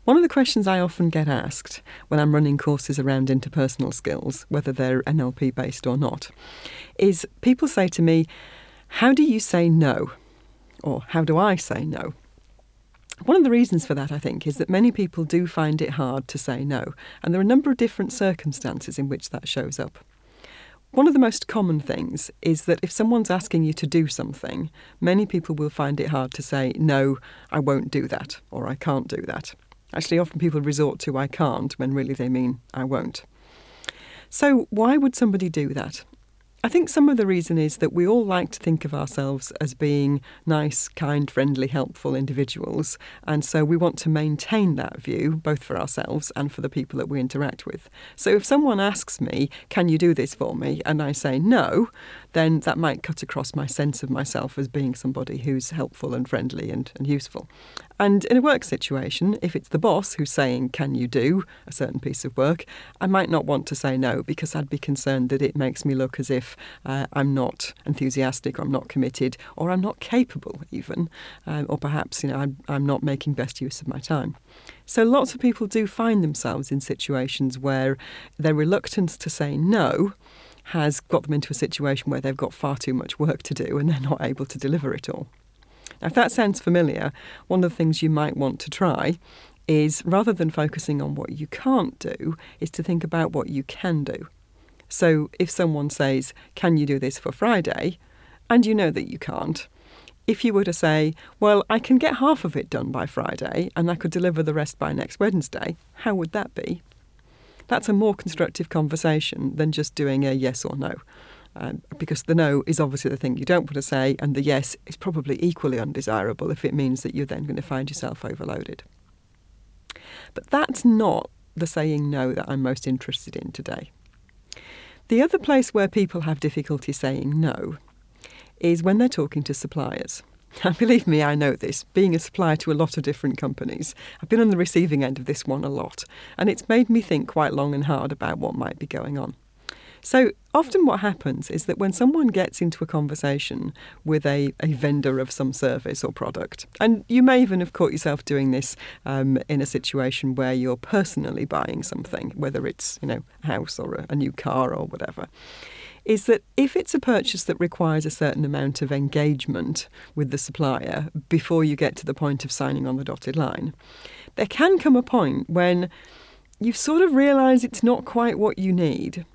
One of the questions I often get asked when I'm running courses around interpersonal skills, whether they're NLP based or not, is people say to me, how do you say no? Or how do I say no? One of the reasons for that, I think, is that many people do find it hard to say no, and there are a number of different circumstances in which that shows up. One of the most common things is that if someone's asking you to do something, many people will find it hard to say, no, I won't do that, or I can't do that. Actually, often people resort to I can't when really they mean I won't. So why would somebody do that? I think some of the reason is that we all like to think of ourselves as being nice, kind, friendly, helpful individuals, and so we want to maintain that view, both for ourselves and for the people that we interact with. So if someone asks me, can you do this for me, and I say no, then that might cut across my sense of myself as being somebody who's helpful and friendly and useful. And in a work situation, if it's the boss who's saying, can you do a certain piece of work, I might not want to say no because I'd be concerned that it makes me look as if I'm not enthusiastic or I'm not committed or I'm not capable even, or perhaps I'm not making best use of my time. So lots of people do find themselves in situations where their reluctance to say no has got them into a situation where they've got far too much work to do and they're not able to deliver it all. Now, if that sounds familiar, one of the things you might want to try is, rather than focusing on what you can't do, is to think about what you can do. So if someone says, can you do this for Friday? And you know that you can't. If you were to say, well, I can get half of it done by Friday and I could deliver the rest by next Wednesday, how would that be? That's a more constructive conversation than just doing a yes or no. Because the no is obviously the thing you don't want to say, and the yes is probably equally undesirable if it means that you're then going to find yourself overloaded. But that's not the saying no that I'm most interested in today. The other place where people have difficulty saying no is when they're talking to suppliers. And believe me, I know this, being a supplier to a lot of different companies. I've been on the receiving end of this one a lot, and it's made me think quite long and hard about what might be going on. So often what happens is that when someone gets into a conversation with a vendor of some service or product, and you may even have caught yourself doing this in a situation where you're personally buying something, whether it's a house or a new car or whatever, is that if it's a purchase that requires a certain amount of engagement with the supplier before you get to the point of signing on the dotted line, there can come a point when you've sort of realised it's not quite what you need.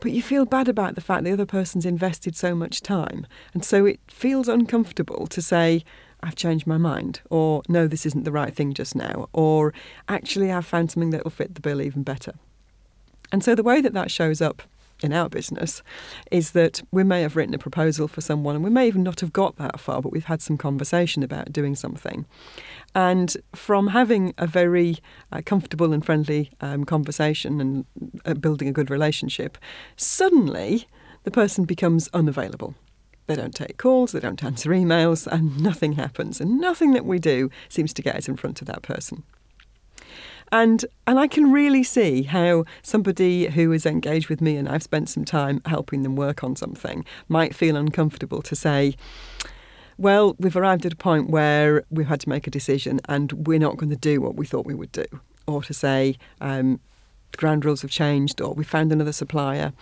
But you feel bad about the fact the other person's invested so much time. And so it feels uncomfortable to say, I've changed my mind, or no, this isn't the right thing just now, or actually I've found something that will fit the bill even better. And so the way that shows up in our business is that we may have written a proposal for someone and we may even not have got that far, but we've had some conversation about doing something. And from having a very comfortable and friendly conversation and building a good relationship, suddenly the person becomes unavailable. They don't take calls, they don't answer emails, and nothing happens. And nothing that we do seems to get us in front of that person. And I can really see how somebody who is engaged with me and I've spent some time helping them work on something might feel uncomfortable to say, well, we've arrived at a point where we've had to make a decision and we're not going to do what we thought we would do. Or to say, the ground rules have changed, or we found another supplier.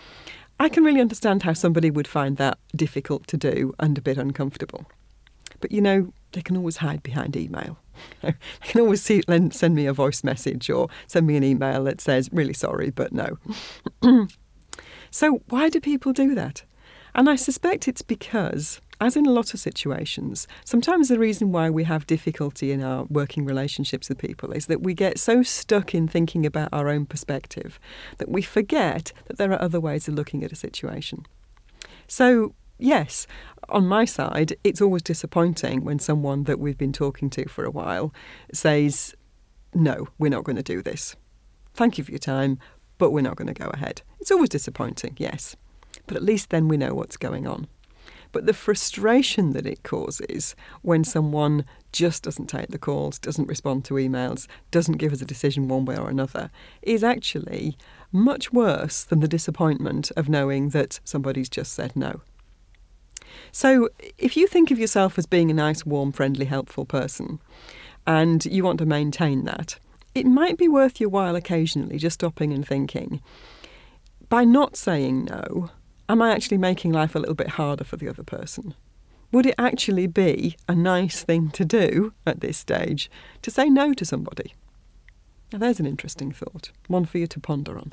I can really understand how somebody would find that difficult to do and a bit uncomfortable. But they can always hide behind email. They can always send me a voice message or send me an email that says, really sorry, but no. So why do people do that? And I suspect it's because, as in a lot of situations, sometimes the reason why we have difficulty in our working relationships with people is that we get so stuck in thinking about our own perspective that we forget that there are other ways of looking at a situation. So yes, on my side, it's always disappointing when someone that we've been talking to for a while says, no, we're not going to do this. Thank you for your time, but we're not going to go ahead. It's always disappointing, yes, but at least then we know what's going on. But the frustration that it causes when someone just doesn't take the calls, doesn't respond to emails, doesn't give us a decision one way or another, is actually much worse than the disappointment of knowing that somebody's just said no. So if you think of yourself as being a nice, warm, friendly, helpful person, and you want to maintain that, it might be worth your while occasionally just stopping and thinking, by not saying no, am I actually making life a little bit harder for the other person? Would it actually be a nice thing to do at this stage to say no to somebody? Now there's an interesting thought, one for you to ponder on.